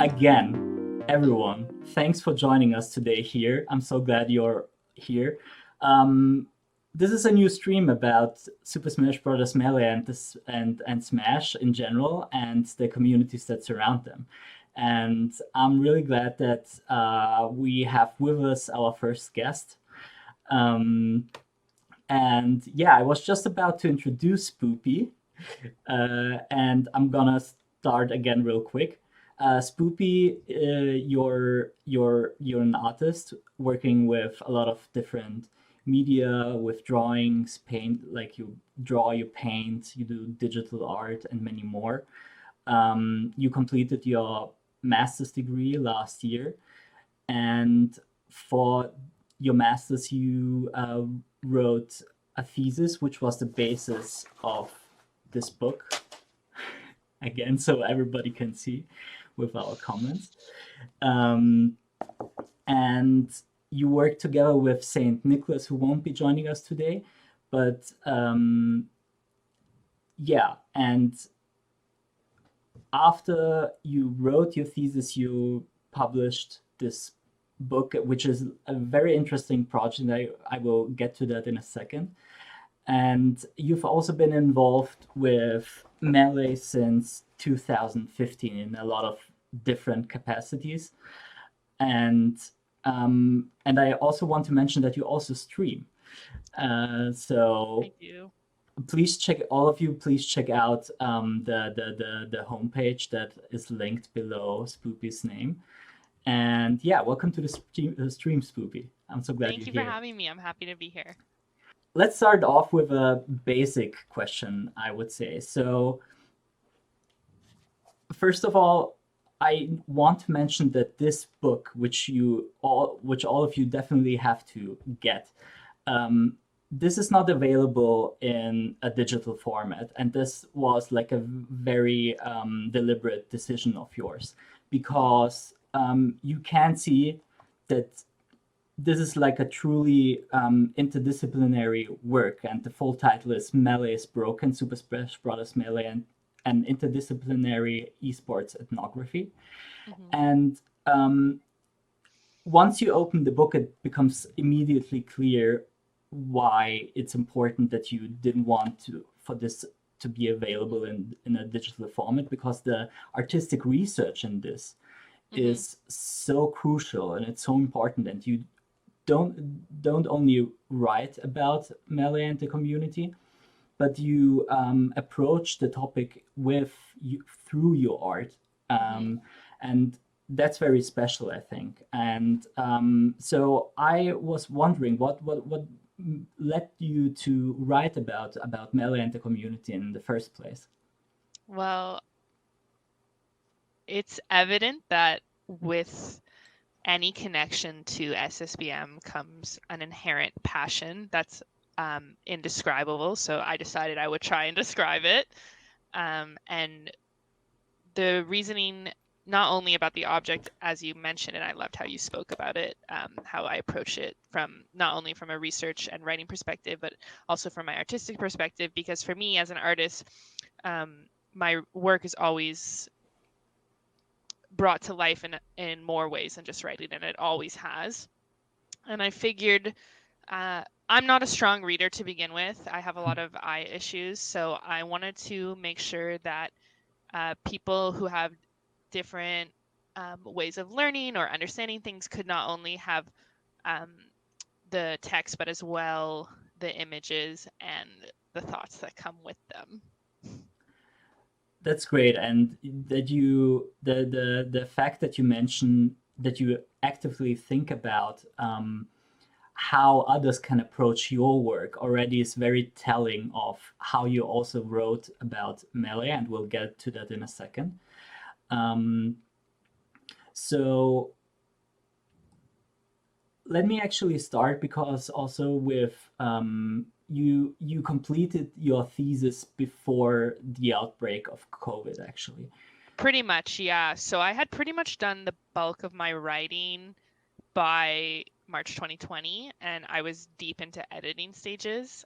again, everyone, thanks for joining us today here. I'm so glad you're here. Um, this is a new stream about Super Smash Bros. Melee and Smash in general and the communities that surround them. And I'm really glad that we have with us our first guest. Um, and yeah, I was just about to introduce Spoopy, and I'm gonna start again real quick. Spoopy, you're an artist working with a lot of different media, with drawings, paint, like you draw, you paint, you do digital art, and many more. You completed your master's degree last year, and for your master's, you wrote a thesis, which was the basis of this book again, so everybody can see with our comments. Um, and you work together with Saint Nicholas, who won't be joining us today, but yeah, and after you wrote your thesis, you published this book, which is a very interesting project. I will get to that in a second. And you've also been involved with Melee since 2015 in a lot of different capacities. And I also want to mention that you also stream. So I do. please check out the homepage that is linked below Spoopy's name. And yeah, welcome to the stream, Spoopy. I'm so glad Thank you're you for here. having me. I'm happy to be here. Let's start off with a basic question, I would say. So, first of all, I want to mention that this book, which all of you definitely have to get, this is not available in a digital format, and this was like a very deliberate decision of yours, because you can see that this is like a truly interdisciplinary work, and the full title is Melee is Broken, Super Smash Bros. Melee and an Interdisciplinary Esports Ethnography. Mm-hmm. And once you open the book, it becomes immediately clear why it's important that you didn't want for this to be available in a digital format, because the artistic research in this is so crucial and it's so important, and you don't only write about Melee and the community, but you approach the topic through your art, and that's very special, I think. And so I was wondering what led you to write about Melee and the community in the first place. Well, it's evident that with any connection to SSBM comes an inherent passion that's indescribable. So I decided I would try and describe it. And the reasoning, not only about the object, as you mentioned, and I loved how you spoke about it, how I approach it from not only from a research and writing perspective, but also from my artistic perspective, because for me as an artist, my work is always brought to life in more ways than just writing, and it always has. And I figured I'm not a strong reader to begin with. I have a lot of eye issues, so I wanted to make sure that people who have different ways of learning or understanding things could not only have the text, but as well the images and the thoughts that come with them. That's great, and that the fact that you mentioned that you actively think about how others can approach your work already is very telling of how you also wrote about Melee, and we'll get to that in a second. So let me actually start, because also with you completed your thesis before the outbreak of COVID, actually. Pretty much, yeah. So I had pretty much done the bulk of my writing by March 2020, and I was deep into editing stages.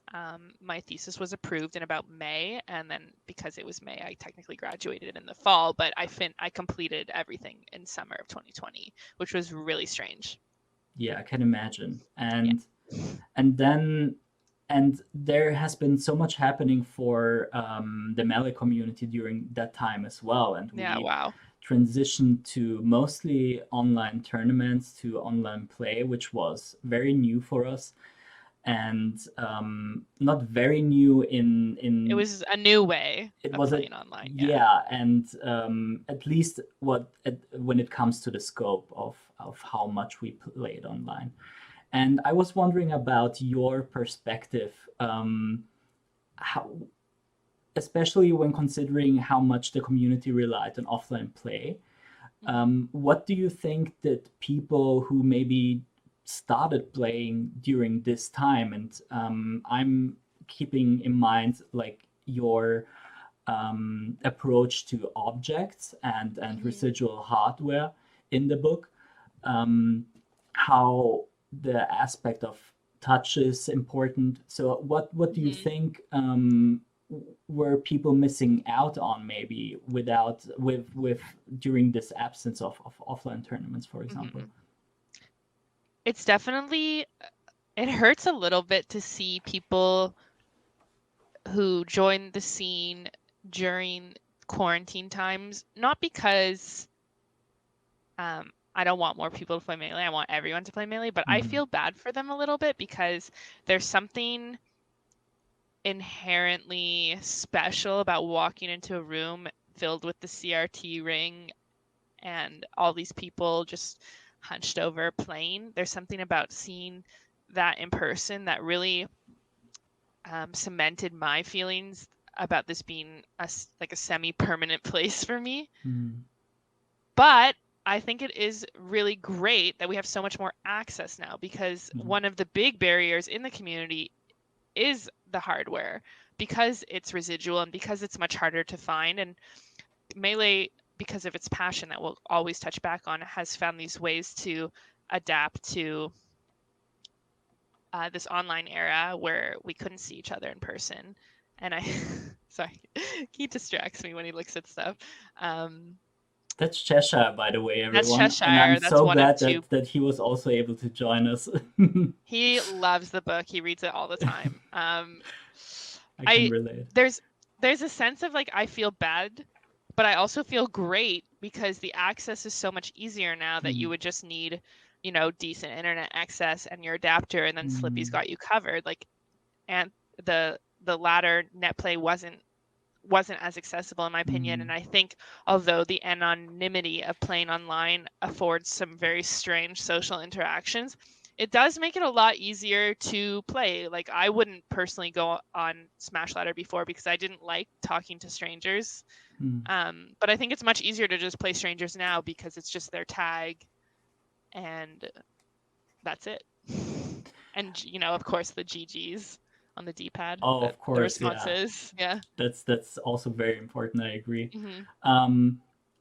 My thesis was approved in about May, and then because it was May, I technically graduated in the fall, but I completed everything in summer of 2020, which was really strange. Yeah, I can imagine. And there has been so much happening for the Melee community during that time as well. And Yeah, we wow. transitioned to mostly online tournaments, to online play, which was very new for us, and not very new It was a new way it of was playing online. yeah, and at least when it comes to the scope of how much we played online. And I was wondering about your perspective, how, especially when considering how much the community relied on offline play. What do you think that people who maybe started playing during this time, and I'm keeping in mind like your approach to objects and residual hardware in the book, how the aspect of touch is important. So what do you think were people missing out on maybe with during this absence of offline tournaments, for example? It's definitely, it hurts a little bit to see people who joined the scene during quarantine times, not because I don't want more people to play Melee, I want everyone to play Melee, but I feel bad for them a little bit because there's something inherently special about walking into a room filled with the CRT ring and all these people just hunched over playing. There's something about seeing that in person that really cemented my feelings about this being a semi-permanent place for me. But I think it is really great that we have so much more access now, because one of the big barriers in the community is the hardware, because it's residual and because it's much harder to find. And Melee, because of its passion that we'll always touch back on, has found these ways to adapt to this online era where we couldn't see each other in person. And sorry, he distracts me when he looks at stuff. That's Cheshire, by the way, everyone. That's Cheshire. And I'm That's so one glad of two. that he was also able to join us. He loves the book. He reads it all the time. I can relate. There's a sense of like, I feel bad, but I also feel great because the access is so much easier now that you would just need, decent internet access and your adapter, and then Slippy's got you covered. Like, and the latter NetPlay wasn't as accessible in my opinion. And I think although the anonymity of playing online affords some very strange social interactions, it does make it a lot easier to play. Like, I wouldn't personally go on Smash Ladder before because I didn't like talking to strangers. But I think it's much easier to just play strangers now because it's just their tag and that's it. And, of course, the GGs on the D-pad. Oh, of course, the responses. Yeah. That's also very important. I agree.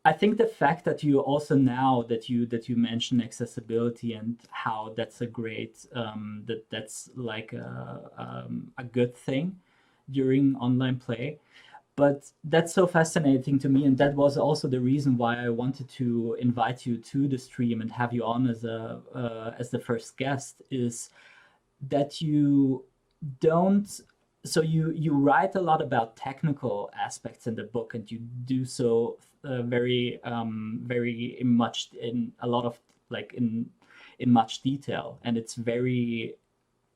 I think the fact that you also, now that you mention accessibility and how that's a great that's like a good thing during online play. But that's so fascinating to me, and that was also the reason why I wanted to invite you to the stream and have you on as the first guest, is that you don't. So you write a lot about technical aspects in the book, and you do so very much in a lot of like in much detail, and it's very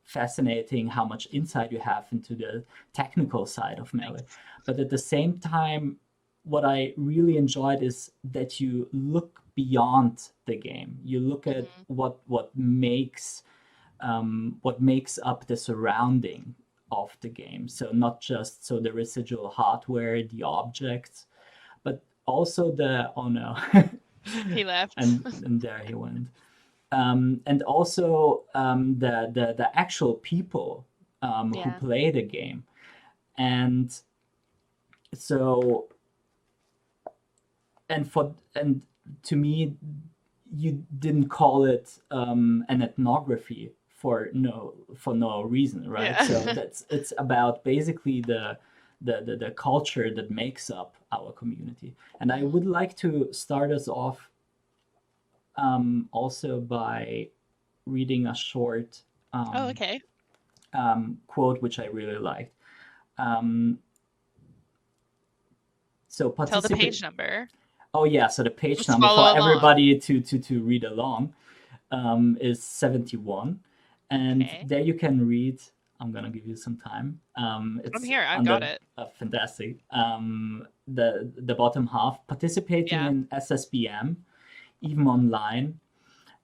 fascinating how much insight you have into the technical side of Melee. But at the same time, what I really enjoyed is that you look beyond the game. You look at what makes up the surrounding of the game. So not just the residual hardware, the objects, but also he left. and there he went. And also the actual people who play the game. And so, and to me, you didn't call it an ethnography for no reason, right? Yeah. So it's about basically the culture that makes up our community. And I would like to start us off also by reading a short Oh, okay. quote which I really liked. So Tell the participate. page number. Oh yeah, so the page Let's number follow for along. everybody to read along is 71, and Okay. there you can read. I'm gonna give you some time. I'm It's here. I've on got the it. fantastic. The bottom half. Participating Yeah. in SSBM, even online,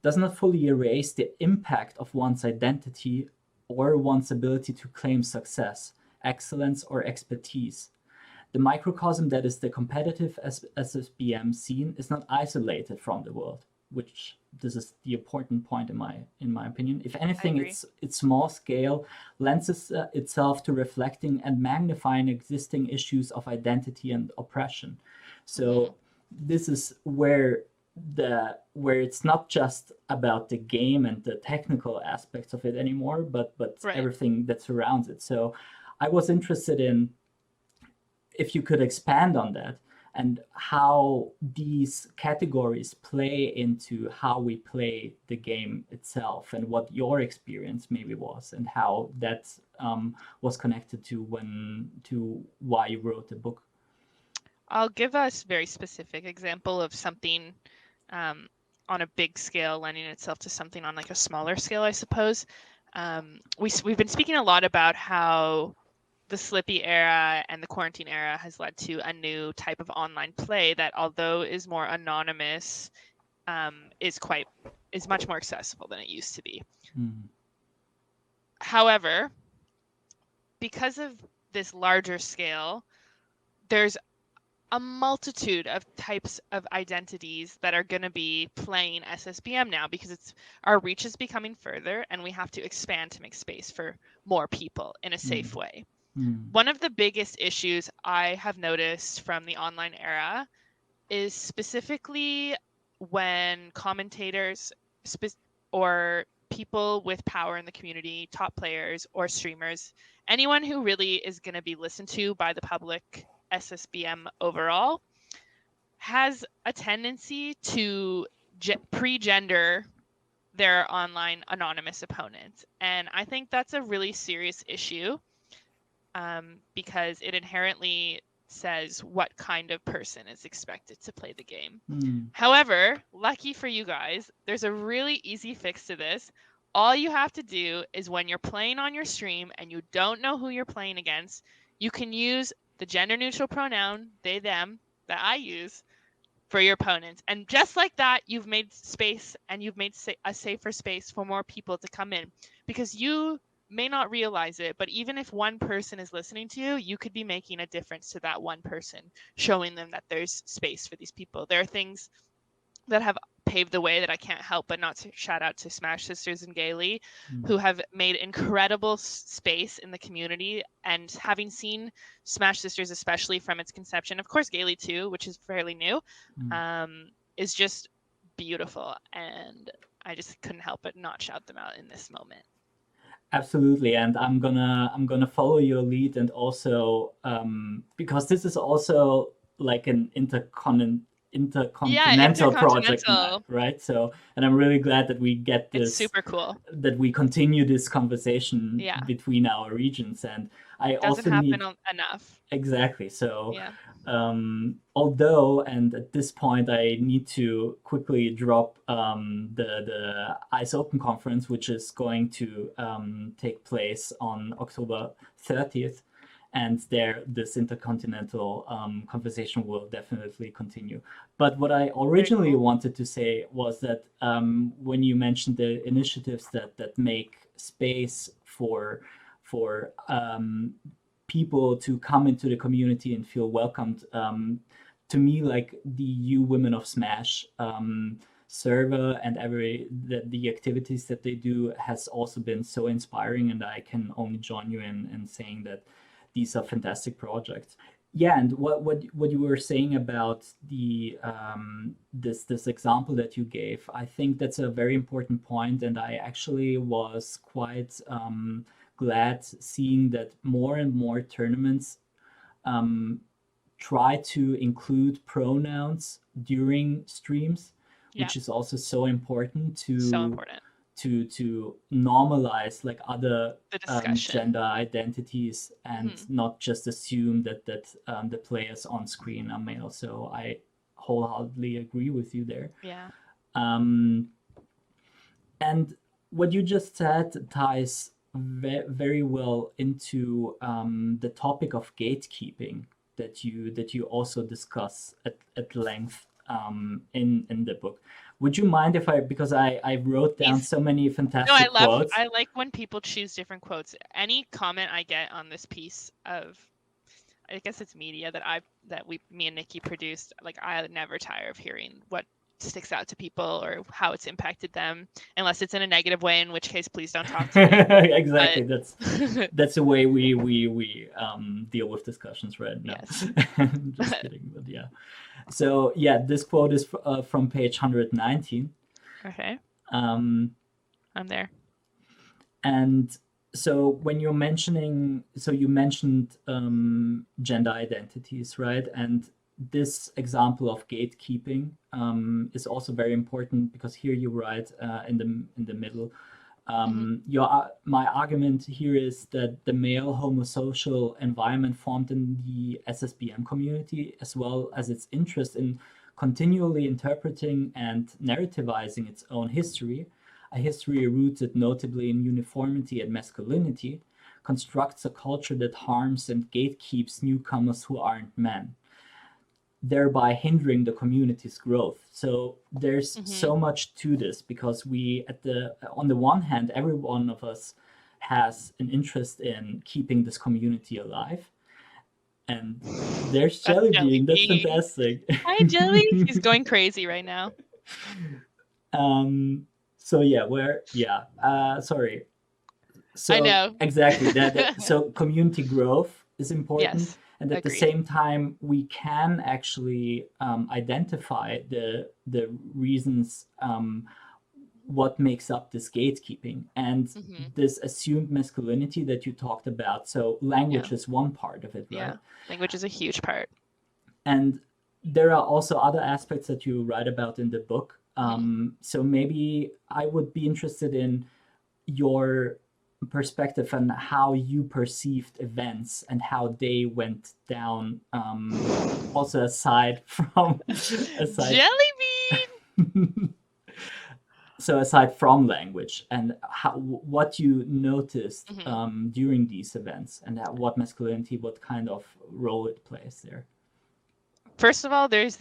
does not fully erase the impact of one's identity or one's ability to claim success, excellence, or expertise. The microcosm that is the competitive SSBM scene is not isolated from the world, which this is the important point in my opinion. If I anything, agree. its small scale lends itself to reflecting and magnifying existing issues of identity and oppression. So this is where it's not just about the game and the technical aspects of it anymore, but Right. everything that surrounds it. So I was interested in if you could expand on that and how these categories play into how we play the game itself and what your experience maybe was and how that was connected to why you wrote the book. I'll give us a very specific example of something on a big scale lending itself to something on like a smaller scale, I suppose. We've been speaking a lot about how the Slippy era and the quarantine era has led to a new type of online play that, although is more anonymous, is much more accessible than it used to be. However, because of this larger scale, there's a multitude of types of identities that are going to be playing SSBM now because our reach is becoming further and we have to expand to make space for more people in a safe way. One of the biggest issues I have noticed from the online era is specifically when commentators or people with power in the community, top players or streamers, anyone who really is going to be listened to by the public SSBM overall, has a tendency to pre-gender their online anonymous opponents. And I think that's a really serious issue because it inherently says what kind of person is expected to play the game. However, lucky for you guys, there's a really easy fix to this. All you have to do is when you're playing on your stream and you don't know who you're playing against, you can use the gender neutral pronoun they them that I use for your opponents. And just like that, you've made space and you've made a safer space for more people to come in, because you may not realize it, but even if one person is listening to you, you could be making a difference to that one person, showing them that there's space for these people. There are things that have paved the way that I can't help but not to shout out to Smash Sisters and Gaily, who have made incredible space in the community. And having seen Smash Sisters, especially from its conception, of course Gaily too, which is fairly new, is just beautiful. And I just couldn't help but not shout them out in this moment. Absolutely, and I'm gonna follow your lead, and also because this is also like an intercontinental project, intercontinental. right? So, and I'm really glad that we get It's this, super cool. that we continue this conversation Yeah. between our regions, and I Doesn't also happen need enough. exactly. So, Yeah. although, and at this point, I need to quickly drop the Eyes Open conference, which is going to take place on October 30th. And there, this intercontinental conversation will definitely continue. But what I originally wanted to say was that when you mentioned the initiatives that make space for people to come into the community and feel welcomed, to me, like the You Women of Smash server and the activities that they do has also been so inspiring, and I can only join you in saying that these are fantastic projects. Yeah, and what you were saying about the this example that you gave, I think that's a very important point, and I actually was quite glad seeing that more and more tournaments um, try to include pronouns during streams, Yeah, which is also so important so important. to normalize like other The discussion. gender identities and Hmm. not just assume that the players on screen are male. So I wholeheartedly agree with you there. Yeah. Um, and what you just said ties very well into the topic of gatekeeping that you also discuss at length in the book. Would you mind if because I wrote down Please. so many No, fantastic quotes. I like when people choose different quotes. Any comment I get on this piece of, I guess it's media that me and Nikki produced, like I never tire of hearing what sticks out to people or how it's impacted them, unless it's in a negative way, in which case please don't talk to me. Exactly, But that's the way we deal with discussions right now. yes. Just kidding, but yeah. So yeah, this quote is from page 119. Okay, Um, I'm there. and so when you're mentioning, so you mentioned gender identities, right? And this example of gatekeeping is also very important because here you write in the middle. Hmm. My argument here is that the male homosocial environment formed in the SSBM community, as well as its interest in continually interpreting and narrativizing its own history, a history rooted notably in uniformity and masculinity, constructs a culture that harms and gatekeeps newcomers who aren't men, thereby hindering the community's growth. So there's Hmm. so much to this because we on the one hand, every one of us has an interest in keeping this community alive. And there's That's Jelly Jelly Bean. That's Bean. fantastic. Hi, Jelly. He's going crazy right now. um, so yeah, sorry. I So know. exactly so community growth is important, Yes, and at the agreed. same time we can actually identify the reasons what makes up this gatekeeping and Hmm. this assumed masculinity that you talked about. So Yeah, language is one part of it, right? yeah. Language is a huge part. And there are also other aspects that you write about in the book. Hmm. So maybe I would be interested in your perspective on how you perceived events and how they went down. Also, aside from aside, Jelly Bean. so aside from language and how what you noticed Hmm. during these events and what masculinity, what kind of role it plays there. First of all, there's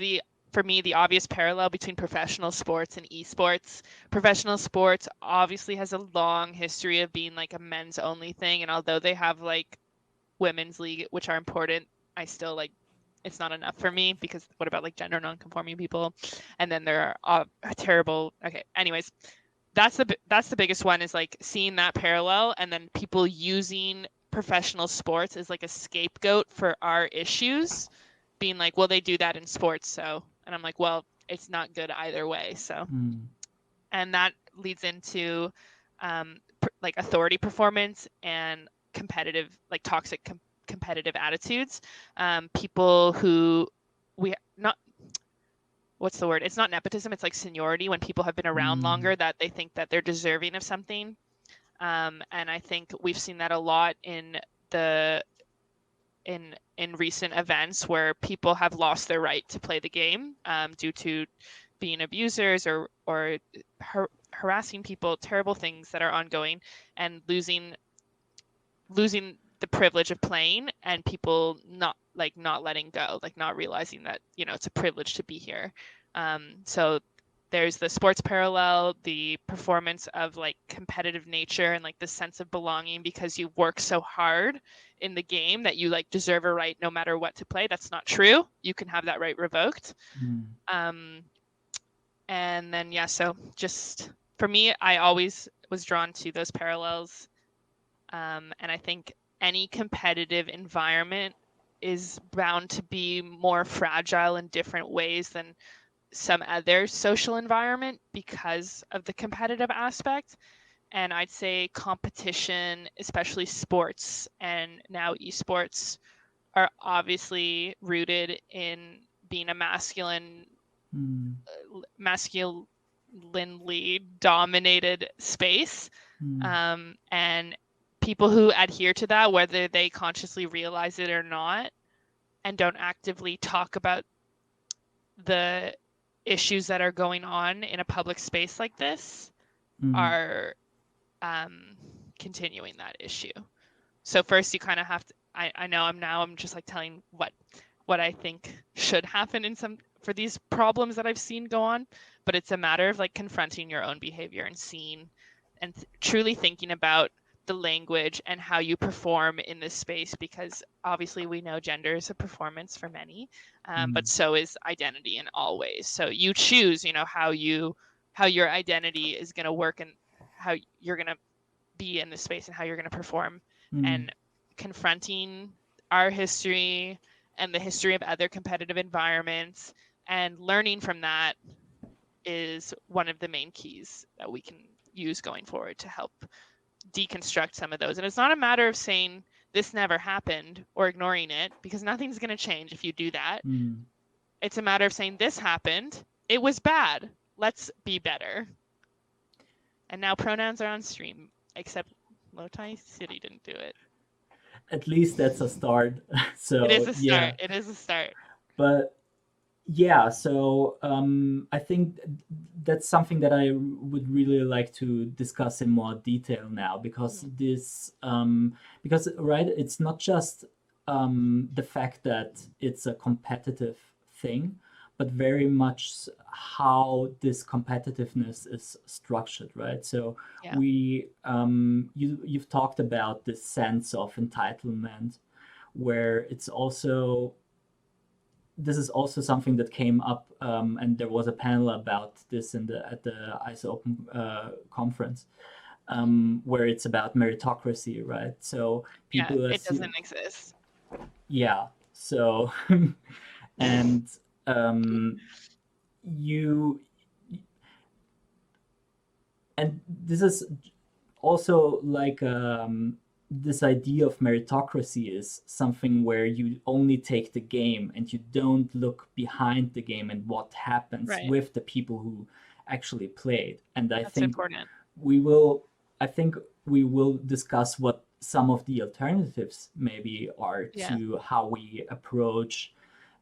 for me, the obvious parallel between professional sports and esports. Professional sports obviously has a long history of being like a men's only thing. And although they have like women's league, which are important, I still like it's not enough for me because what about like gender non-conforming people? And then there are terrible. Okay, anyways, that's the biggest one is like seeing that parallel and then people using professional sports as like a scapegoat for our issues, being like, well, they do that in sports, so, and I'm like, well, it's not good either way. So, Mm. and that leads into like authority performance and competitive, like toxic competitive attitudes. People who we not what's the word? It's not nepotism. It's like seniority when people have been around Mm. longer that they think that they're deserving of something. And I think we've seen that a lot the in recent events where people have lost their right to play the game due to being abusers or harassing people, terrible things that are ongoing, and losing the privilege of playing, and people not letting go, like not realizing that it's a privilege to be here. So there's the sports parallel, the performance of like competitive nature and like the sense of belonging because you work so hard in the game that you like deserve a right no matter what to play. That's not true. You can have that right revoked. Mm. um, and then yeah, so just for me, I always was drawn to those parallels. And I think any competitive environment is bound to be more fragile in different ways than some other social environment because of the competitive aspect. And I'd say competition, especially sports and now esports, are obviously rooted in being a masculinely dominated space. And people who adhere to that, whether they consciously realize it or not, and don't actively talk about the issues that are going on in a public space like this, are continuing that issue. So first you kind of have to, I know I'm just like telling what I think should happen for these problems that I've seen go on, but it's a matter of like confronting your own behavior and seeing and truly thinking about the language and how you perform in this space, because obviously we know gender is a performance for many, but so is identity in all ways. So you choose, how your identity is going to work and how you're going to be in this space and how you're going to perform. And confronting our history and the history of other competitive environments and learning from that is one of the main keys that we can use going forward to help deconstruct some of those. And it's not a matter of saying this never happened or ignoring it, because nothing's going to change if you do that. It's a matter of saying this happened, it was bad, let's be better. And now pronouns are on stream, except Lotai City didn't do it. At least that's a start. So it is a start. Yeah. It is a start. But yeah, so I think that's something that I would really like to discuss in more detail now, because right, it's not just the fact that it's a competitive thing, but very much how this competitiveness is structured, right? So you've talked about this sense of entitlement, where this is also something that came up, and there was a panel about this at the ICE Open conference, where it's about meritocracy, right? So people it doesn't exist. Yeah. So and this is also like this idea of meritocracy is something where you only take the game and you don't look behind the game and what happens with the people who actually played. And I think we will discuss what some of the alternatives maybe are to how we approach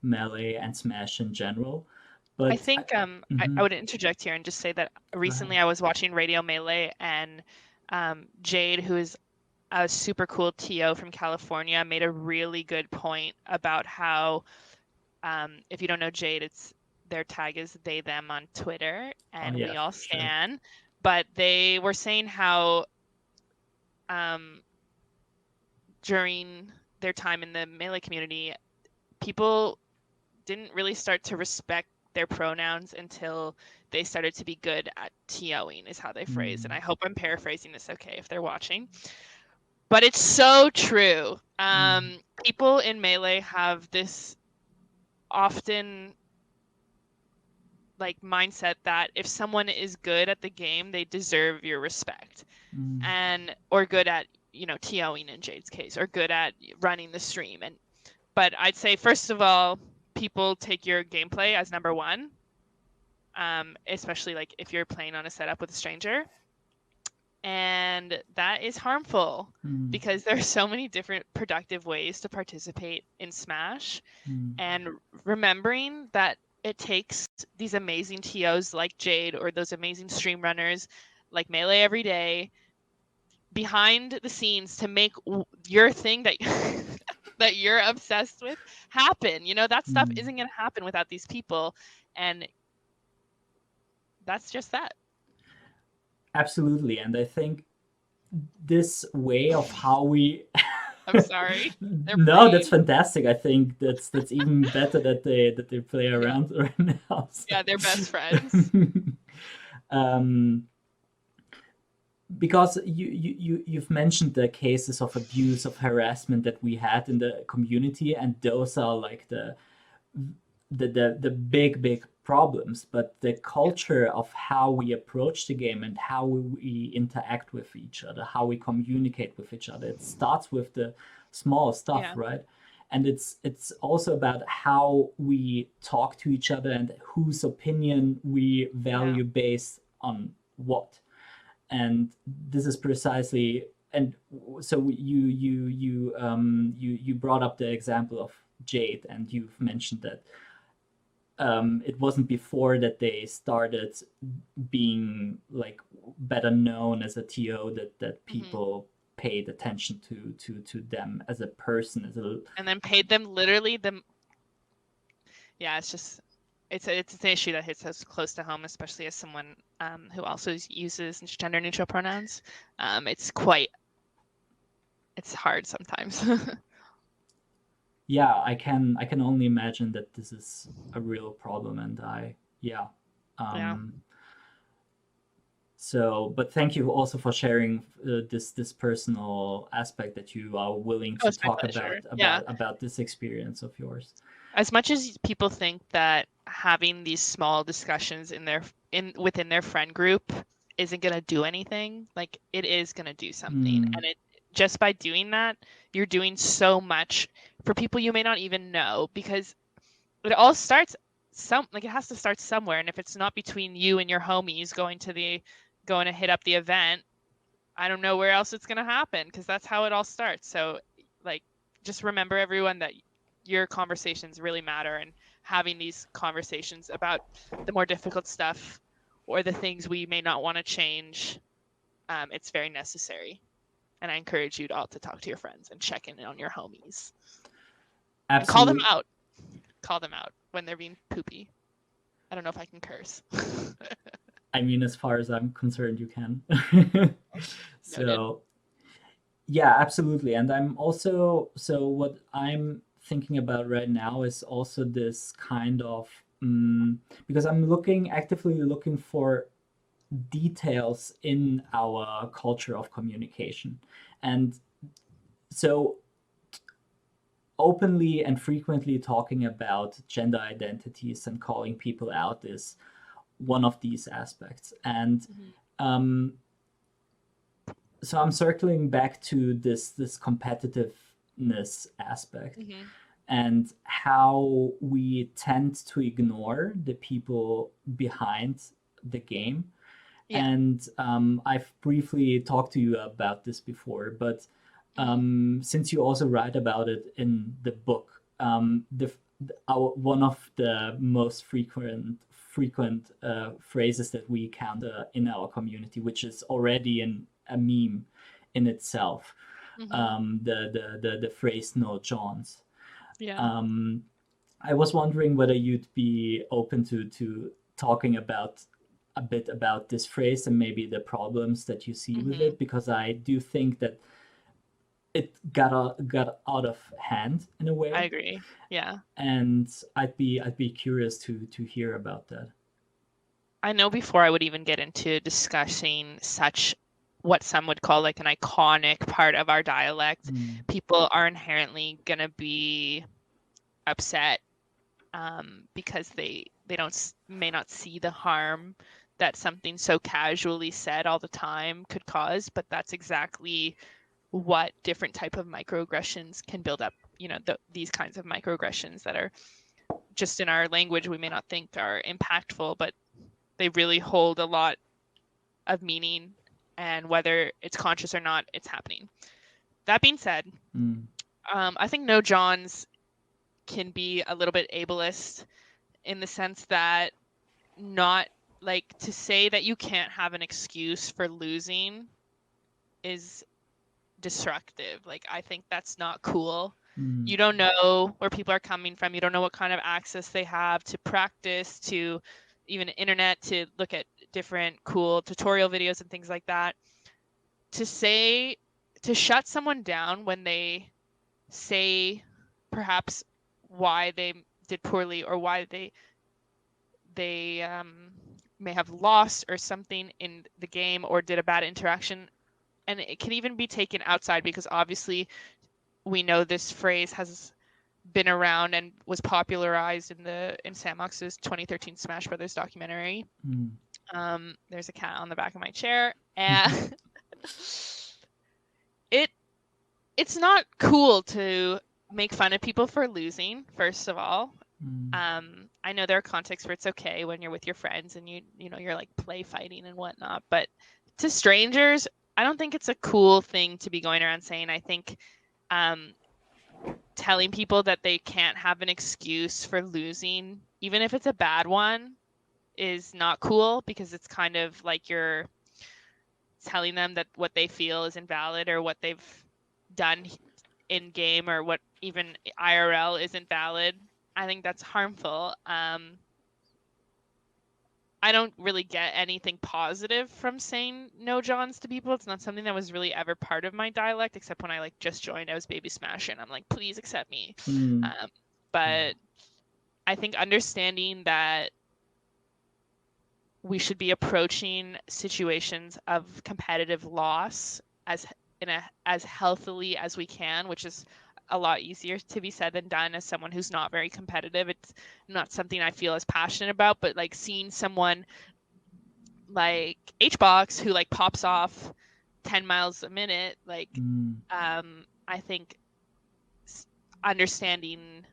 Melee and Smash in general. But I think I would interject here and just say that recently I was watching Radio Melee, and Jade, who is a super cool TO from California, made a really good point about how, if you don't know Jade, their tag is they them on Twitter, and we all stan. Sure. But they were saying how during their time in the Melee community, people didn't really start to respect their pronouns until they started to be good at TOing, is how they phrased. And I hope I'm paraphrasing this okay if they're watching. But it's so true. People in Melee have this often like mindset that if someone is good at the game, they deserve your respect, or good at TOing in Jade's case, or good at running the stream. But I'd say first of all, people take your gameplay as number one, especially like if you're playing on a setup with a stranger. And that is harmful because there are so many different productive ways to participate in Smash. And remembering that it takes these amazing TOs like Jade, or those amazing stream runners like Melee Every Day, behind the scenes to make your thing that that you're obsessed with happen. That stuff isn't going to happen without these people. And that's just that. Absolutely. And I think this way of how we I'm sorry. No, that's fantastic. I think that's even better that they play around right now. So. Yeah, they're best friends. because you've mentioned the cases of abuse, of harassment that we had in the community, and those are like the big problems. But the culture of how we approach the game and how we interact with each other, how we communicate with each other, it starts with the small stuff, Yeah. right? And it's also about how we talk to each other and whose opinion we value based on what. And this is precisely, and so you brought up the example of Jade, and you've mentioned that it wasn't before that they started being like better known as a TO that people paid attention to them as a person, as a, and then paid them literally the. Yeah, it's just it's an issue that hits us close to home, especially as someone who also uses gender neutral pronouns. It's hard sometimes. yeah, I can only imagine that this is a real problem, and yeah. Yeah. So, but thank you also for sharing this personal aspect that you are willing to It's my talk pleasure. about this experience of yours. As much as people think that having these small discussions within their friend group isn't going to do anything, like it is going to do something. And it just by doing that, you're doing so much for people you may not even know, because it all starts it has to start somewhere. And if it's not between you and your homies going to hit up the event, I don't know where else it's going to happen, because that's how it all starts. So like, just remember, everyone, that your conversations really matter, and having these conversations about the more difficult stuff or the things we may not want to change, it's very necessary. And I encourage you all to talk to your friends and check in on your homies. Absolutely. And call them out. Call them out when they're being poopy. I don't know if I can curse. I mean, as far as I'm concerned, you can. So, yeah, absolutely. And I'm also, so what I'm thinking about right now is also this kind of, because I'm actively looking for details in our culture of communication. And so openly and frequently talking about gender identities and calling people out is one of these aspects. And so I'm circling back to this competitiveness aspect and how we tend to ignore the people behind the game. Yeah. And I've briefly talked to you about this before, but since you also write about it in the book, one of the most frequent phrases that we encounter in our community, which is already a meme in itself, the phrase "no Johns." Yeah. I was wondering whether you'd be open to talking about a bit about this phrase and maybe the problems that you see with it, because I do think that it got out of hand in a way. I agree. Yeah. And I'd be curious to hear about that. I know before I would even get into discussing what some would call like an iconic part of our dialect, people are inherently going to be upset because they may not see the harm that something so casually said all the time could cause, but that's exactly what different type of microaggressions can build up. These kinds of microaggressions that are just in our language we may not think are impactful, but they really hold a lot of meaning, and whether it's conscious or not, it's happening. That being said, I think no Johns can be a little bit ableist, in the sense that, not like, to say that you can't have an excuse for losing is destructive. Like, I think that's not cool. You don't know where people are coming from. You don't know what kind of access they have to practice, to even internet, to look at different cool tutorial videos and things like that. To shut someone down when they say perhaps why they did poorly, or why they may have lost or something in the game or did a bad interaction. And it can even be taken outside, because obviously we know this phrase has been around and was popularized in Sam Ox's 2013 Smash Brothers documentary. There's a cat on the back of my chair, and it's not cool to make fun of people for losing, first of all. I know there are contexts where it's okay when you're with your friends and you know you're like play fighting and whatnot, but to strangers, I don't think it's a cool thing to be going around saying. I think telling people that they can't have an excuse for losing, even if it's a bad one, is not cool, because it's kind of like you're telling them that what they feel is invalid, or what they've done in game, or what even IRL isn't valid. I think that's harmful. I don't really get anything positive from saying no Johns to people. It's not something that was really ever part of my dialect, except when I like just joined. I was Baby Smasher, and I'm like, please accept me. But I think understanding that we should be approaching situations of competitive loss as healthily as we can, which is a lot easier to be said than done as someone who's not very competitive. It's not something I feel as passionate about, but like seeing someone like HBox who like pops off 10 miles a minute, like I think understanding,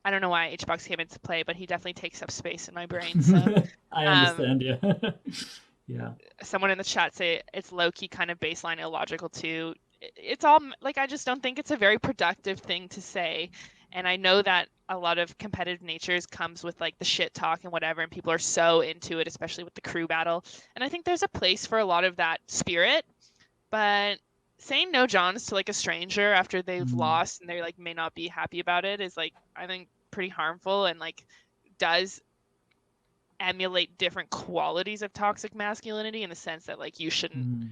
I don't know why HBox came into play, but he definitely takes up space in my brain. So I understand, yeah. Yeah. Someone in the chat say it's low-key kind of baseline illogical too. It's all like, I just don't think it's a very productive thing to say. And I know that a lot of competitive natures comes with like the shit talk and whatever, and people are so into it, especially with the crew battle. And I think there's a place for a lot of that spirit, but saying no Johns to like a stranger after they've lost and they like may not be happy about it is like, I think pretty harmful, and like does emulate different qualities of toxic masculinity, in the sense that like you shouldn't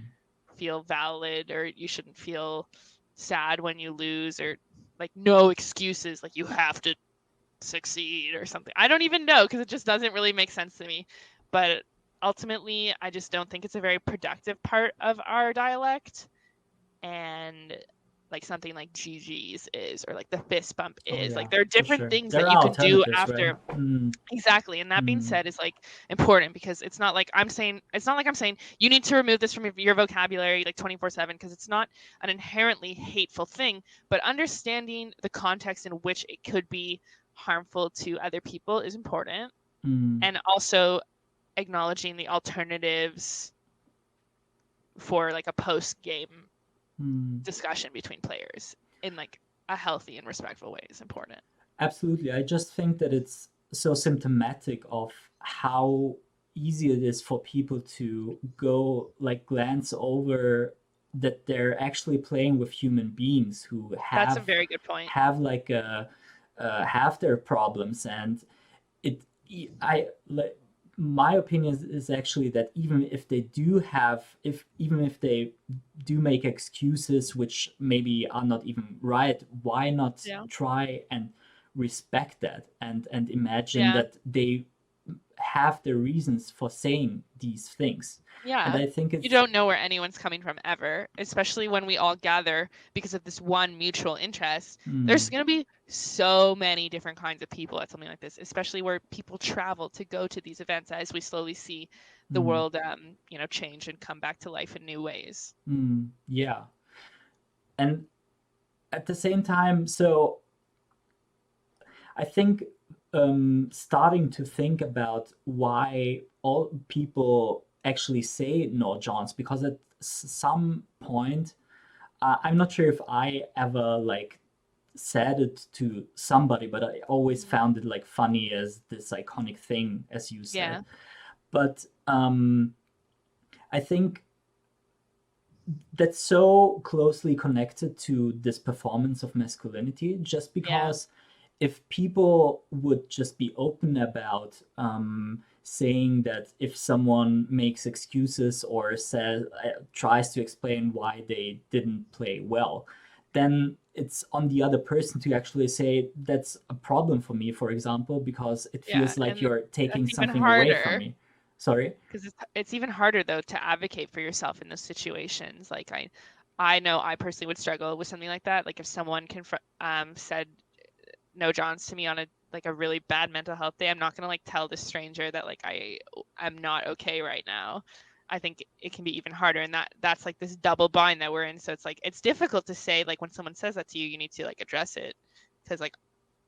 feel valid, or you shouldn't feel sad when you lose, or like no excuses, like you have to succeed or something. I don't even know, because it just doesn't really make sense to me. But ultimately, I just don't think it's a very productive part of our dialect. And like something like GG's is, or like the fist bump is, like there are different things that you can do after. Right? Exactly. And that being said is like important, because it's not like I'm saying you need to remove this from your vocabulary like 24/7, because it's not an inherently hateful thing, but understanding the context in which it could be harmful to other people is important. And also acknowledging the alternatives for like a post-game discussion between players in like a healthy and respectful way is important. Absolutely. I just think that it's so symptomatic of how easy it is for people to go like glance over that they're actually playing with human beings who That's a very good point. have like have their problems. And my opinion is actually that even if they do make excuses which maybe are not even right, why not try and respect that and imagine that they have their reasons for saying these things. And I think you don't know where anyone's coming from ever, especially when we all gather because of this one mutual interest. There's going to be so many different kinds of people at something like this, especially where people travel to go to these events as we slowly see the world change and come back to life in new ways. Yeah. And at the same time, so I think starting to think about why all people actually say no Johns, because at some point, I'm not sure if I ever like said it to somebody, but I always found it like funny as this iconic thing, as you said. But I think that's so closely connected to this performance of masculinity, just because if people would just be open about saying that if someone makes excuses or tries to explain why they didn't play well, then it's on the other person to actually say that's a problem for me, for example, because it Yeah, feels like and you're taking that's even something away from harder me. Sorry. because it's even harder though to advocate for yourself in those situations. Like I know I personally would struggle with something like that. Like if someone said no Johns to me on a really bad mental health day, I'm not gonna like tell this stranger that like I'm not okay right now. I think it can be even harder, and that's like this double bind that we're in. So it's like it's difficult to say, like, when someone says that to you, you need to like address it, because like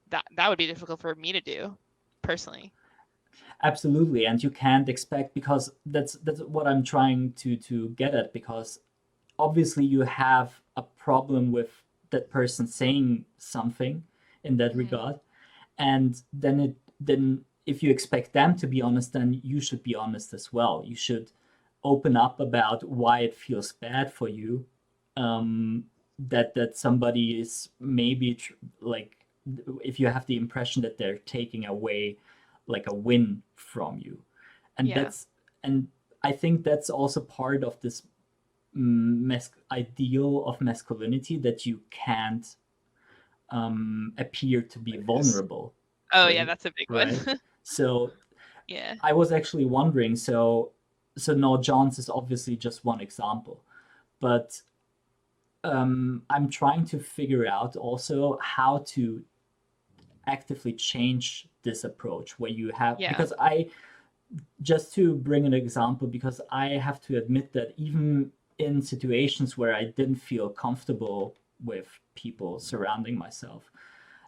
that would be difficult for me to do personally. Absolutely, and you can't expect, because that's what I'm trying to get at, because obviously you have a problem with that person saying something in that Mm-hmm. regard, and then if you expect them to be honest, then you should be honest as well. You should open up about why it feels bad for you, that somebody is maybe like, if you have the impression that they're taking away like a win from you, and Yeah. that's and I think that's also part of this ideal of masculinity, that you can't appear to be vulnerable, Oh for yeah, that's a big one. right? So Yeah. I was actually wondering. So no, Johns is obviously just one example, but I'm trying to figure out also how to actively change this approach, where you have, Yeah. because I just to bring an example, because I have to admit that even in situations where I didn't feel comfortable with people surrounding myself,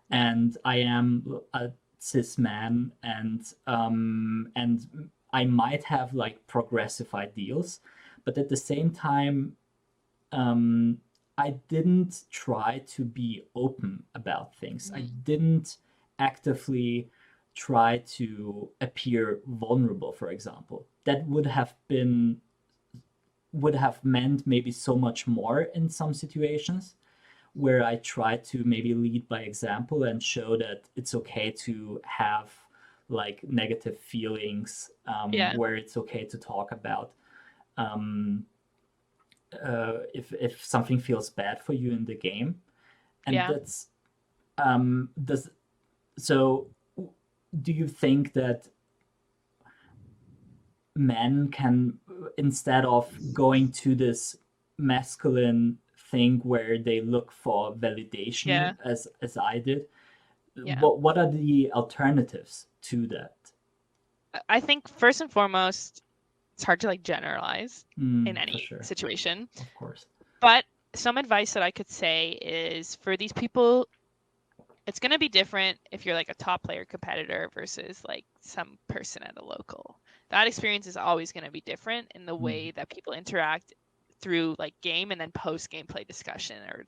Yeah. and I am a cis man, and I might have like progressive ideals, but at the same time, um, I didn't try to be open about things. I Mm-hmm. didn't actively try to appear vulnerable, for example. That would have meant maybe so much more in some situations, where I try to maybe lead by example and show that it's okay to have like negative feelings, Yeah. where it's okay to talk about, um, if something feels bad for you in the game, and Yeah. that's does so. Do you think that men can, instead of going to this masculine thing where they look for validation, Yeah. as I did, Yeah. what are the alternatives to that? I think first and foremost, it's hard to like generalize in For any sure, situation. of course. But some advice that I could say is, for these people, it's going to be different if you're like a top player competitor versus like some person at a local. That experience is always going to be different in the way that people interact through like game and then post gameplay discussion, or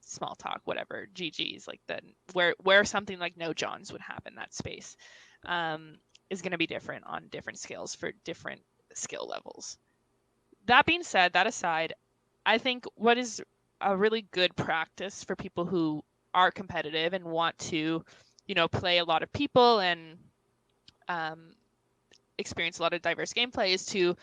small talk, whatever, GGs, like the where something like no Johns would happen. That space is going to be different on different scales for different skill levels. That being said, that aside, I think what is a really good practice for people who are competitive and want to, play a lot of people and um, experience a lot of diverse gameplay is to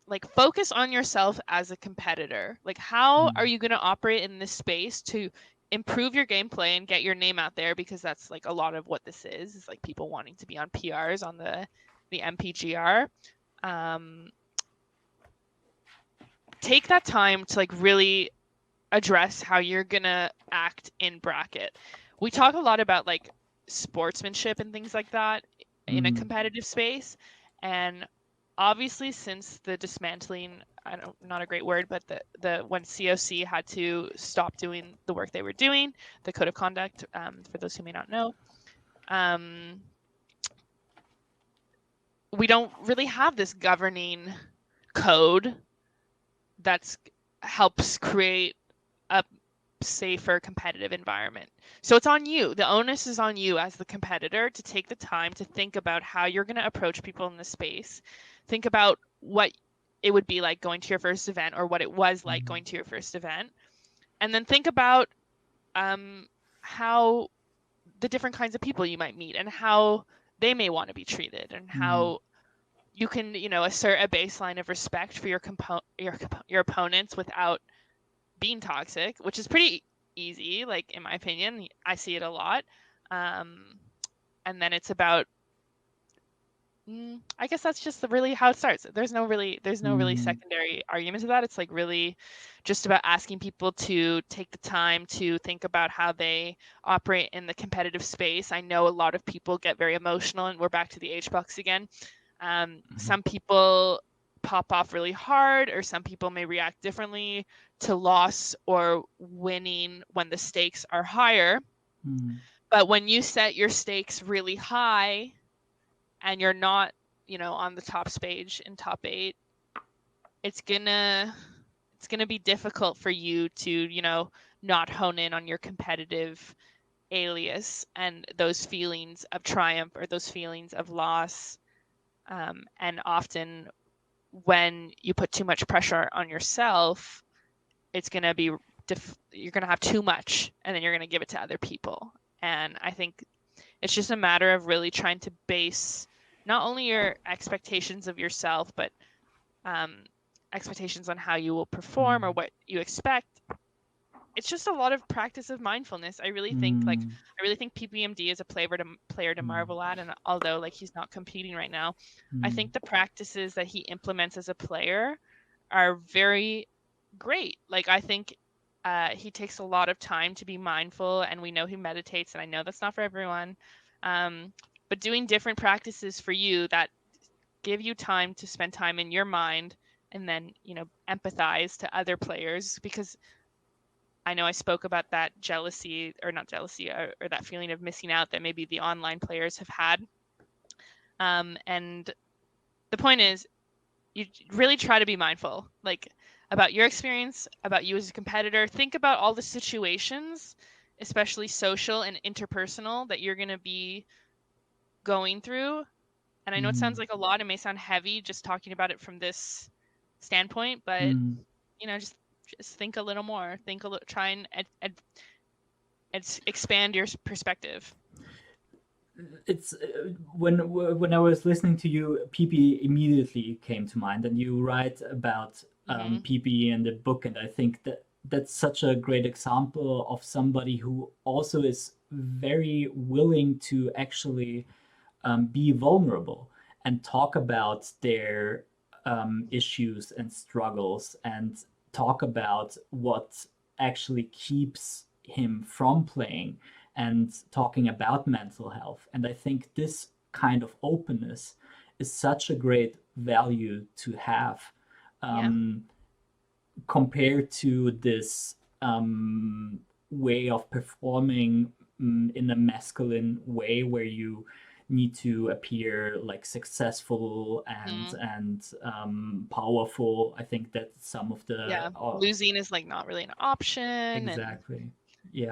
like focus on yourself as a competitor. Like, how are you going to operate in this space to improve your gameplay and get your name out there? Because that's like a lot of what this is like people wanting to be on PRs on the MPGR. Take that time to like really address how you're gonna act in bracket. We talk a lot about like sportsmanship and things like that in a competitive space, and obviously since the dismantling, I don't, not a great word, but the when COC had to stop doing the work they were doing, the code of conduct, for those who may not know, we don't really have this governing code that's helps create a safer competitive environment. So it's on you. The onus is on you as the competitor to take the time to think about how you're going to approach people in the space. Think about what it would be like going to your first event, or what it was like going to your first event. And then think about how the different kinds of people you might meet and how they may want to be treated, and how you can, assert a baseline of respect for your opponents without being toxic, which is pretty easy, like in my opinion. I see it a lot. And then it's about, I guess that's just really how it starts. There's no really secondary argument to that. It's like really just about asking people to take the time to think about how they operate in the competitive space. I know a lot of people get very emotional, and we're back to the H box again. Some people pop off really hard, or some people may react differently to loss or winning when the stakes are higher. But when you set your stakes really high and you're not, on the top stage in top 8, it's gonna be difficult for you to, not hone in on your competitive alias and those feelings of triumph or those feelings of loss. And often when you put too much pressure on yourself, it's going to be, you're going to have too much, and then you're going to give it to other people. And I think it's just a matter of really trying to base not only your expectations of yourself, but expectations on how you will perform or what you expect. It's just a lot of practice of mindfulness. I really think PPMD is a player to marvel at. And although he's not competing right now, I think the practices that he implements as a player are very great. I think he takes a lot of time to be mindful, and we know he meditates, and I know that's not for everyone. But doing different practices for you that give you time to spend time in your mind, and then, empathize to other players, because I know I spoke about that jealousy, or not jealousy, or that feeling of missing out that maybe the online players have had. And the point is, you really try to be mindful, about your experience, about you as a competitor. Think about all the situations, especially social and interpersonal, that you're going to be going through. And I know it sounds like a lot. It may sound heavy just talking about it from this standpoint, but just think a little more. Try and expand your perspective. It's when I was listening to you, PP immediately came to mind, and you write about PP in the book, and I think that's such a great example of somebody who also is very willing to actually be vulnerable and talk about their issues and struggles, and talk about what actually keeps him from playing, and talking about mental health. And I think this kind of openness is such a great value to have, compared to this way of performing in a masculine way, where you need to appear successful and powerful. I think that some of the losing is not really an option. Exactly.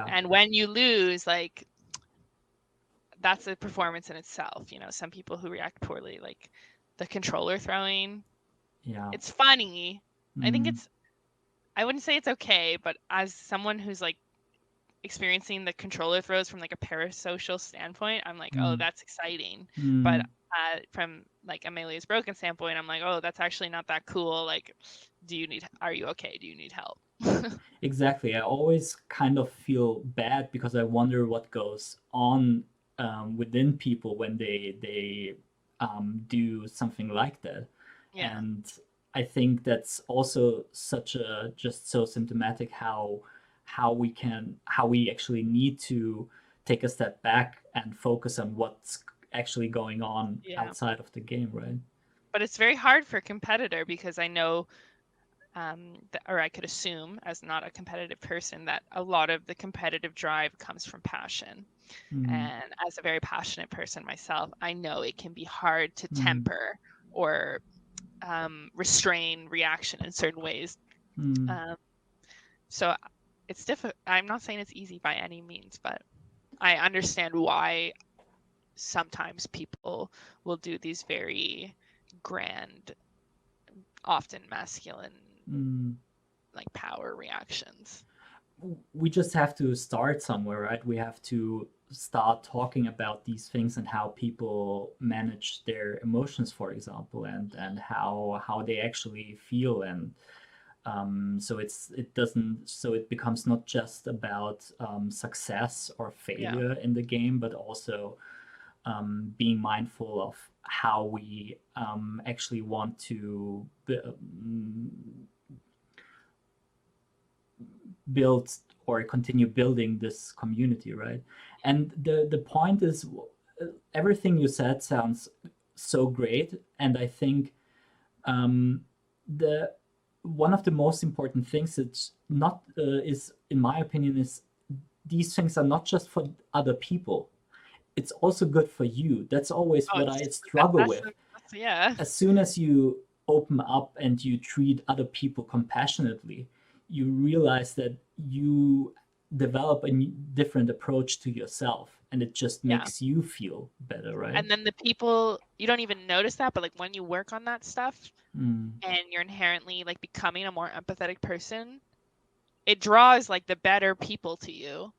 And when you lose, that's a performance in itself. Some people who react poorly, the controller throwing. It's funny. I think I wouldn't say it's okay, but as someone who's experiencing the controller throws from a parasocial standpoint, I'm oh, that's exciting. But from Amelia's broken standpoint, I'm oh, that's actually not that cool. Are you okay? Do you need help? Exactly. I always kind of feel bad, because I wonder what goes on within people when they do something like that. And I think that's also just so symptomatic how we actually need to take a step back and focus on what's actually going on outside of the game, right? But it's very hard for a competitor, because I know, or I could assume, as not a competitive person, that a lot of the competitive drive comes from passion. And as a very passionate person myself, I know it can be hard to temper or restrain reaction in certain ways. So it's difficult. I'm not saying it's easy by any means, but I understand why sometimes people will do these very grand, often masculine, power reactions. We just have to start somewhere, right? We have to start talking about these things, and how people manage their emotions, for example, and how they actually feel. And So it becomes not just about success or Yeah. failure in the game, but also being mindful of how we actually want to build or continue building this community, right? And the point is, everything you said sounds so great, and I think the one of the most important things that's not is, in my opinion, is these things are not just for other people. It's also good for you. That's always Oh, what I it's struggle with. yeah. As soon as you open up and you treat other people compassionately, you realize that you develop a different approach to yourself, and it just Yeah. makes you feel better, right? And then the people, you don't even notice that, but like when you work on that stuff Mm. and you're inherently like becoming a more empathetic person, it draws like the better people to you.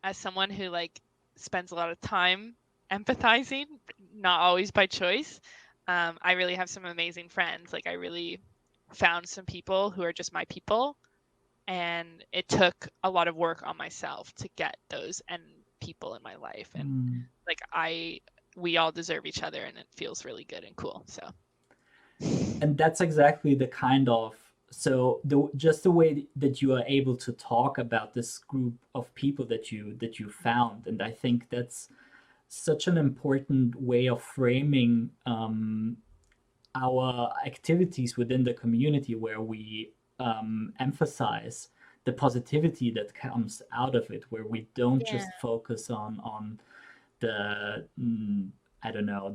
As someone who like spends a lot of time empathizing, not always by choice, I really have some amazing friends. Like I really found some people who are just my people, and it took a lot of work on myself to get those and people in my life. And like we all deserve each other, and it feels really good and cool. So And that's exactly the kind of, so just the way that you are able to talk about this group of people that you found, and I think that's such an important way of framing our activities within the community, where we emphasize the positivity that comes out of it, where we don't yeah, just focus on the I don't know,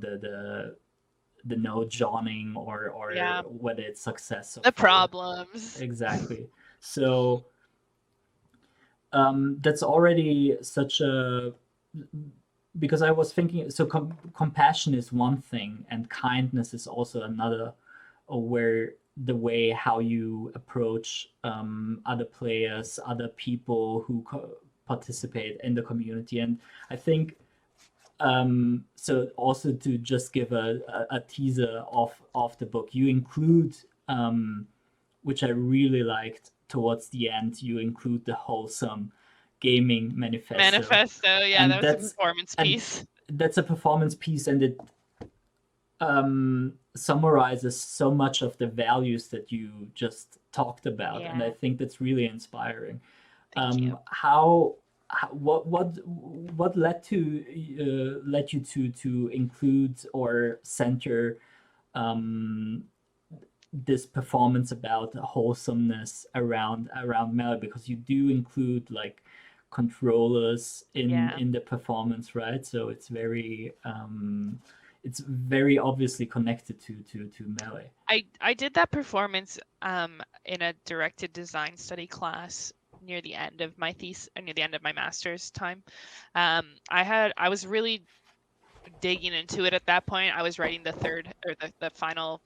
the no joining, or yeah, whether it's success or the failure. problems. Exactly. So that's already such a, because I was thinking, so compassion is one thing, and kindness is also another, where the way how you approach other players, other people who participate in the community. And I think, so also to just give a teaser of the book, you include, which I really liked, towards the end, you include the wholesome gaming manifesto. Manifesto, yeah, And that was a that's performance and piece. that's a performance piece, and it summarizes so much of the values that you just talked about, and I Yeah, think that's really inspiring. thank you. What led you to include or center um, this performance about wholesomeness around Melee, because you do include like controllers in Yeah. in the performance, right? So it's very obviously connected to Melee. I did that performance in a directed design study class near the end of my thesis, near the end of my master's time. I was really digging into it at that point. I was writing the third or the final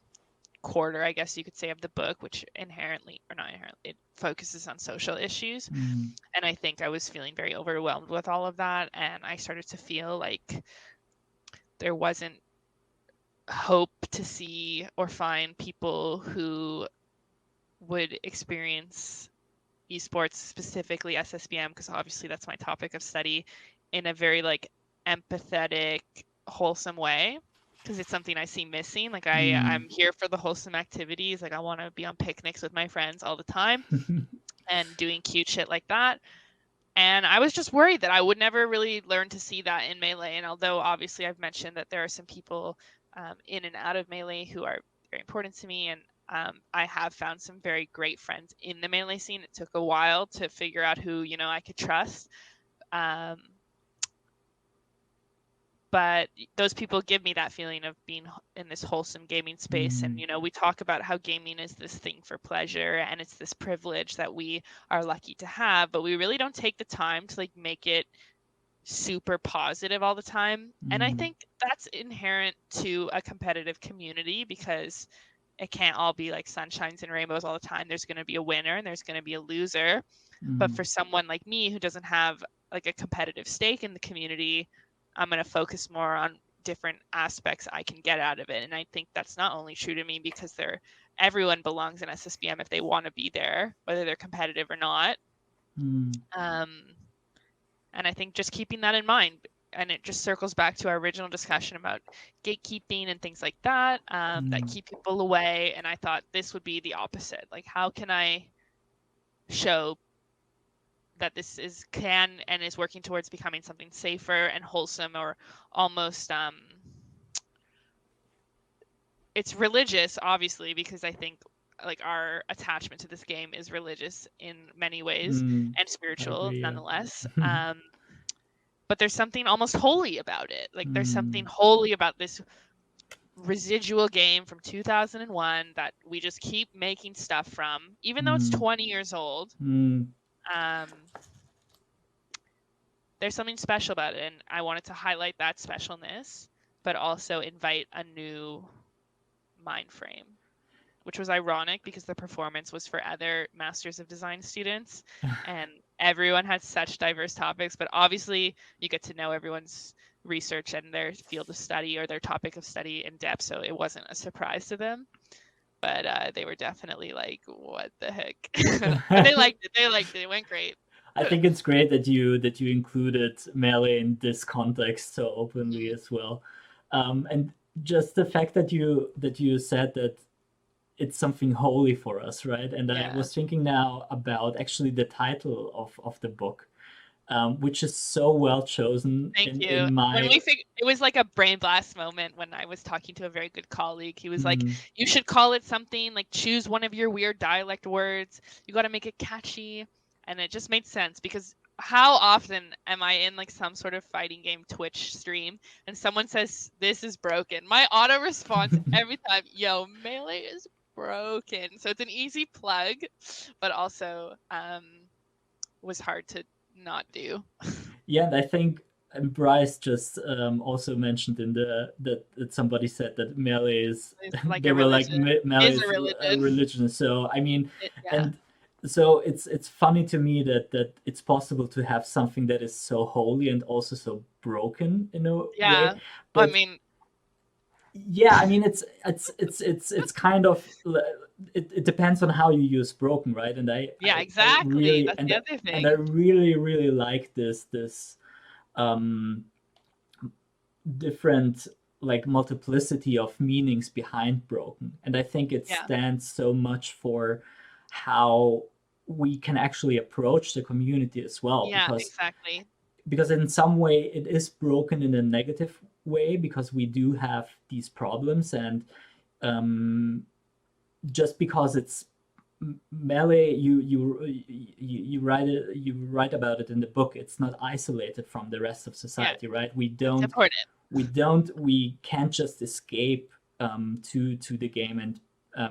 quarter, I guess you could say, of the book, which inherently, or not inherently, it focuses on social issues. Mm, And I think I was feeling very overwhelmed with all of that. And I started to feel like there wasn't hope to see or find people who would experience esports, specifically SSBM, because obviously that's my topic of study, in a very like empathetic, wholesome way. Because it's something I see missing. Like mm. I'm here for the wholesome activities. Like I want to be on picnics with my friends all the time and doing cute shit like that. And I was just worried that I would never really learn to see that in Melee. And although obviously I've mentioned that there are some people in and out of Melee who are very important to me, and I have found some very great friends in the Melee scene. It took a while to figure out who, I could trust. Um, but those people give me that feeling of being in this wholesome gaming space. And Mm, we talk about how gaming is this thing for pleasure, and it's this privilege that we are lucky to have, but we really don't take the time to like make it super positive all the time. And I mm, think that's inherent to a competitive community, because it can't all be like sunshines and rainbows all the time. There's going to be a winner and there's going to be a loser. But mm, for someone like me who doesn't have like a competitive stake in the community, I'm going to focus more on different aspects I can get out of it. And I think that's not only true to me because they're everyone belongs in SSBM if they want to be there, whether they're competitive or not. And I think just keeping that in mind, and it just circles back to our original discussion about gatekeeping and things like that, that keep people away. And I thought this would be the opposite. Like, how can I show that this is working towards becoming something safer and wholesome, or almost it's religious, obviously, because I think like our attachment to this game is religious in many ways and spiritual nonetheless. But there's something almost holy about it. Like there's something holy about this residual game from 2001 that we just keep making stuff from, even though it's 20 years old. There's something special about it, and I wanted to highlight that specialness, but also invite a new mind frame, which was ironic because the performance was for other Masters of Design students, and everyone had such diverse topics, but obviously you get to know everyone's research and their field of study or their topic of study in depth, so it wasn't a surprise to them. But they were definitely like, what the heck? But they liked it. It went great. I think it's great that you included Melee in this context so openly as well. And just the fact that you said that it's something holy for us, right? And I was thinking now about actually the title of the book, which is so well chosen. Thank you. When it was like a brain blast moment when I was talking to a very good colleague. He was like, you should call it something like, choose one of your weird dialect words. You got to make it catchy. And it just made sense, because how often am I in like some sort of fighting game Twitch stream and someone says, this is broken? My auto response every time, yo, Melee is broken. So it's an easy plug, but also was hard to not do. Yeah, and I think Bryce just also mentioned in that somebody said that Melee is like they were religion. Like Melee is a religion. So I mean, and so it's funny to me that it's possible to have something that is so holy and also so broken in a way. But, I mean, it's kind of it depends on how you use broken, right? And exactly. That's the other thing. And I really like this different like multiplicity of meanings behind broken, and I think it stands so much for how we can actually approach the community as well. Because in some way it is broken in a negative way, because we do have these problems, and just because it's Melee, you write about it in the book. It's not isolated from the rest of society, right? We can't just escape to the game and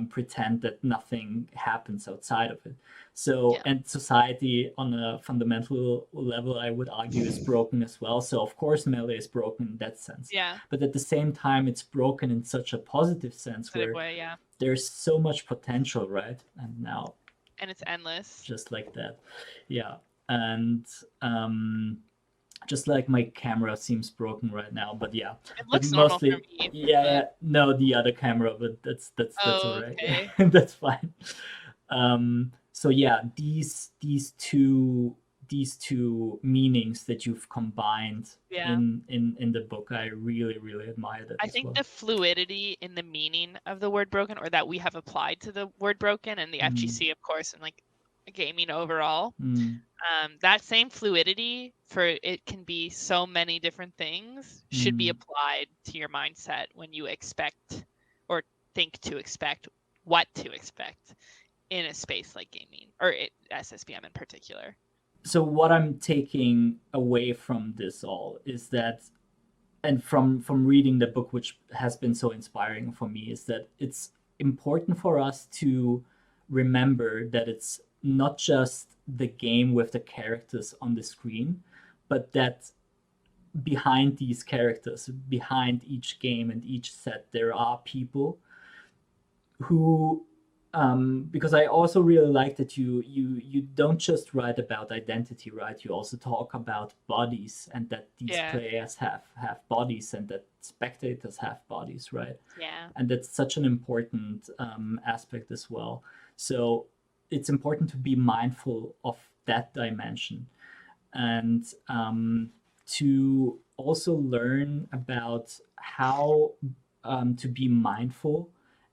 pretend that nothing happens outside of it. So and society on a fundamental level, I would argue, is broken as well. So of course Melee is broken in that sense. But at the same time, it's broken in such a positive sense where there's so much potential, right? And it's endless. Just like that. Yeah. And just like my camera seems broken right now, but it looks mostly normal for me. No, the other camera, but that's all right. Okay. That's fine. So these two meanings that you've combined in the book, I really admire that. I think the fluidity in the meaning of the word broken, or that we have applied to the word broken, and the FGC, of course, and like gaming overall, that same fluidity, for it can be so many different things, should be applied to your mindset when you expect or think to expect what to expect in a space like gaming, or SSBM in particular. So what I'm taking away from this all is that, and from reading the book, which has been so inspiring for me, is that it's important for us to remember that it's not just the game with the characters on the screen, but that behind these characters, behind each game and each set, there are people who because I also really like that you don't just write about identity, right? You also talk about bodies, and that these Yeah. players have bodies, and that spectators have bodies, right? Yeah. And that's such an important aspect as well. So it's important to be mindful of that dimension, and to also learn about how to be mindful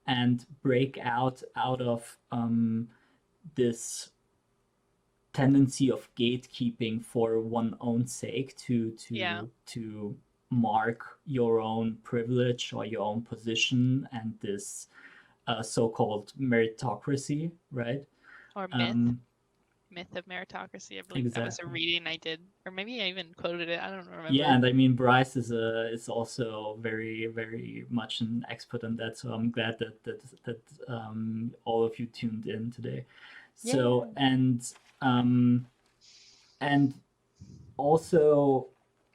and break out of this tendency of gatekeeping for one own sake Yeah. to mark your own privilege or your own position, and this so-called meritocracy, right? Or Um, myth of meritocracy. I believe that was a exactly. reading I did, or maybe I even quoted it. I don't Yeah, remember. and I mean Bryce is also very much an expert on that. So I'm glad that all of you tuned in today. So Yeah. um, and also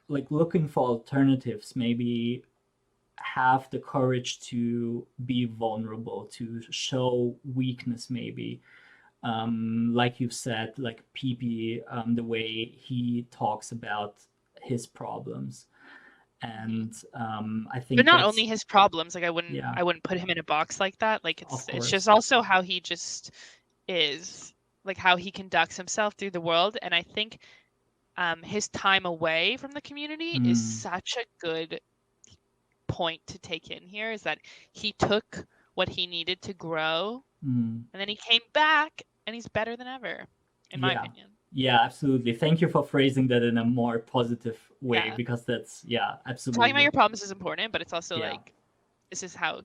like looking for alternatives, maybe have the courage to be vulnerable, to show weakness, maybe. Like you've said, like PP, the way he talks about his problems, Hmm. and I But think not that's only his problems. Like yeah, I wouldn't put him in a box like that. Like of it's just course. also how he just is, like how he conducts himself through the world. And I think his time away from the community is Mm, such a good point to take in here, is that he took what he needed to grow, mm. and then he came back and he's better than ever, in my Yeah. opinion. Yeah, absolutely. Thank you for phrasing that in a more positive way, Yeah. because that's, yeah, Talking about absolutely. your problems is important, but it's also Yeah. like this is how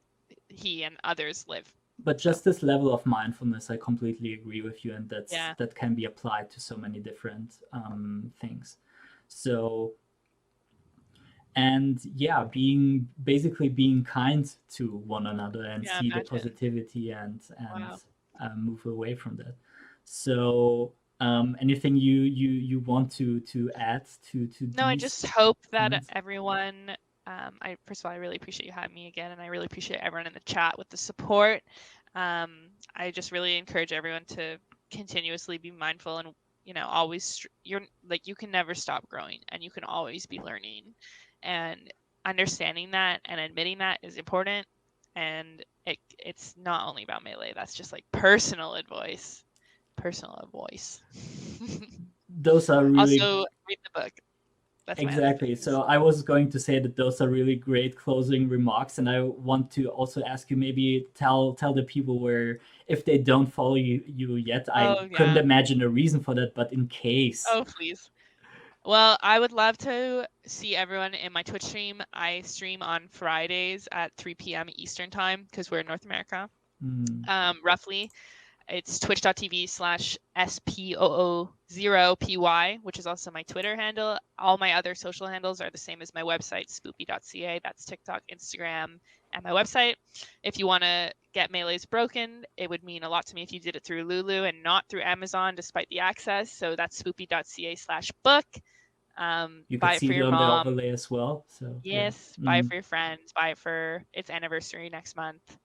he and others live. But So just this level of mindfulness, I completely agree with you, and yeah. that can be applied to so many different things. So, and yeah, basically being kind to one another and Yeah, see the imagine. positivity, and Wow. move away from that. So, anything you want to add to No, I these just hope that points? everyone I first of all I really appreciate you having me again, and I really appreciate everyone in the chat with the support. I just really encourage everyone to continuously be mindful, and always you're like you can never stop growing, and you can always be learning, and understanding that and admitting that is important. And it's not only about melee. That's just like personal advice. Personal advice. Those are really Also, read the book. That's my other exactly. things. So I was going to say that those are really great closing remarks, and I want to also ask you, maybe tell the people where, if they don't follow you yet, I Oh couldn't yeah. imagine a reason for that, but in case. Oh please. Well, I would love to see everyone in my Twitch stream. I stream on Fridays at 3 p.m. Eastern time because we're in North America. Mm, Roughly, it's twitch.tv/SPOO0PY, which is also my Twitter handle. All my other social handles are the same as my website, spoopy.ca. That's TikTok, Instagram, and my website. If you want to get Melee's Broken, it would mean a lot to me if you did it through Lulu and not through Amazon, despite the access. So that's spoopy.ca/book. you could Buy it see for it your on the mom. overlay as well. So yeah. Yes, buy it Mm, for your friends. Buy it for its anniversary next month.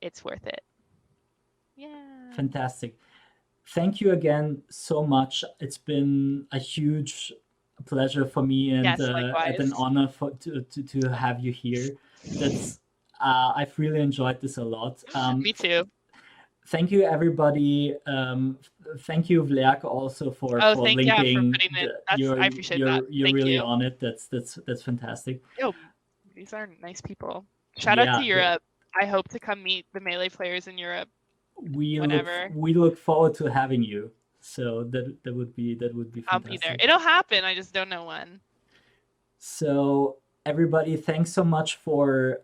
It's worth it. Yeah. fantastic. Thank you again so much. It's been a huge pleasure for me, and Yes, an likewise. honor to have you here. That's I've really enjoyed this a lot. Me too. Thank you, everybody. Thank you, Vlerk, also Oh, for for linking. putting it. I appreciate that. You're Thank really you. on it. That's fantastic. Yo, these are nice people. Shout out to Yeah, Europe. I hope to come meet the Melee players in Europe whenever. we look forward to having you. So that would be I'll be there. fantastic. It'll happen. I just don't know when. So everybody, thanks so much for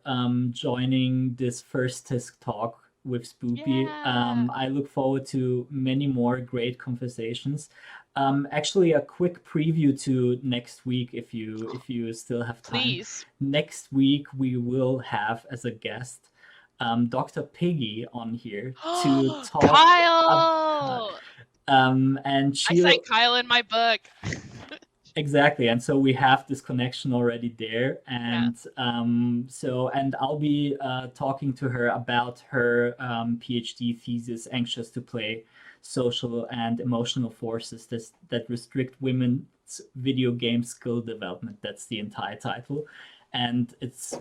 joining this first Tisk Talk with Spoopy. Yeah. I look forward to many more great conversations. Actually, a quick preview to next week, if you still have time. Please. Next week we will have as a guest Dr. Piggy on here to talk about, Kyle! and I she'll cite Kyle in my book. Exactly, and so we have this connection already there, and and I'll be talking to her about her PhD thesis, "Anxious to Play: Social and Emotional Forces that Restrict Women's Video Game Skill Development." That's the entire title, and it's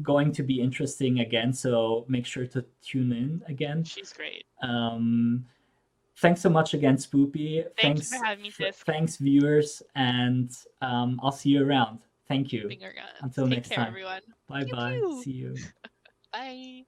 going to be interesting again. So make sure to tune in again. She's great. Thanks so much again, Spoopy. Thanks for having me, Tisk. Thanks, viewers, and I'll see you around. Thank you. Finger guns. Until Take next care, time. everyone. Bye bye. Pew, pew. See you. Bye.